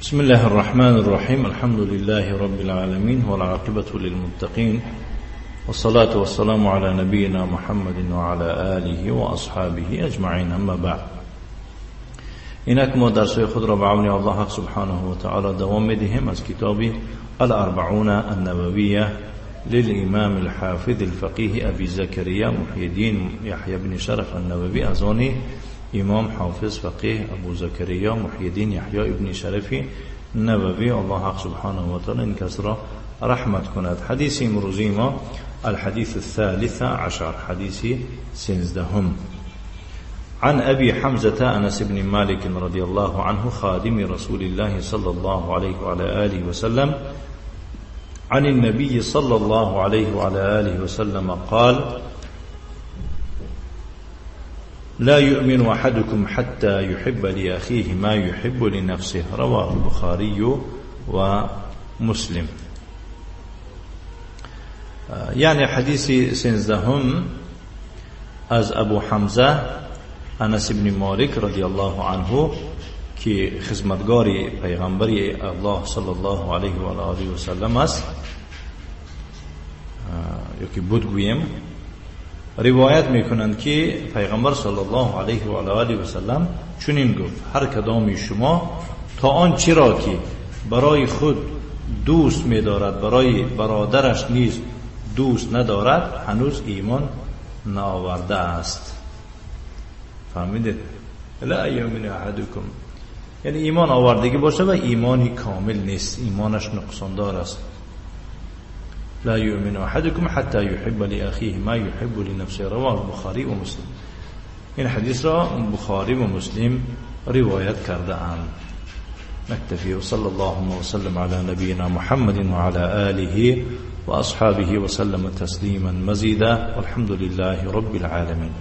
بسم الله الرحمن الرحيم. الحمد لله رب العالمين والعاقبة للمتقين، والصلاة والسلام على نبينا محمد وعلى آله وأصحابه أجمعين. أما بعد، اینک ما درسای خود را به عون الله سبحانه و تعالی دوام میدهیم از کتاب الاربعون النوویه للامام الحافظ الفقيه ابي زكريا محي الدين يحيى بن شرف النووي، از آن امام حافظ فقيه ابو زكريا محي الدين يحيى بن شرف نووي، الله سبحانه و تعالی این کس را رحمت کند. حدیث امروزی ما الحديث الثالث عشر، حدیث 13. عن أبي حمزة أنس بن مالك رضي الله عنه خادم رسول الله صلى الله عليه وعلى آله وسلم عن النبي صلى الله عليه وعلى آله وسلم قال: لا يؤمن أحدكم حتى يحب لأخيه ما يحب لنفسه، رواه البخاري ومسلم. يعني حديث 13 از ابو حمزه انس بن مالک رضی الله عنه که خدمتگار پیغمبری الله صلی الله علیه و آله و سلم است، یا که بود گویم، روایت میکنند که پیغمبر صلی الله علیه و آله و سلم چنین گفت: هر کدام شما تا آنچه را که برای خود دوست می‌دارد برای برادرش نیز دوست ندارد هنوز ایمان نآورده است. فهمیدید؟ لا یؤمن احدکم، یعنی ایمان آوردگی باشه و ایمانی کامل نیست، ایمانش نقصاندار است. لا یؤمن احدکم حتی یحب لاخیه ما یحب لنفسه، رواه البخاری و مسلم. این حدیث را بخاری و مسلم روایت کرده اند. نکتفی و صلی الله وسلم علی نبینا محمد و علی آله و اصحابه و سلم تسلیما مزیدا، والحمد لله رب العالمین.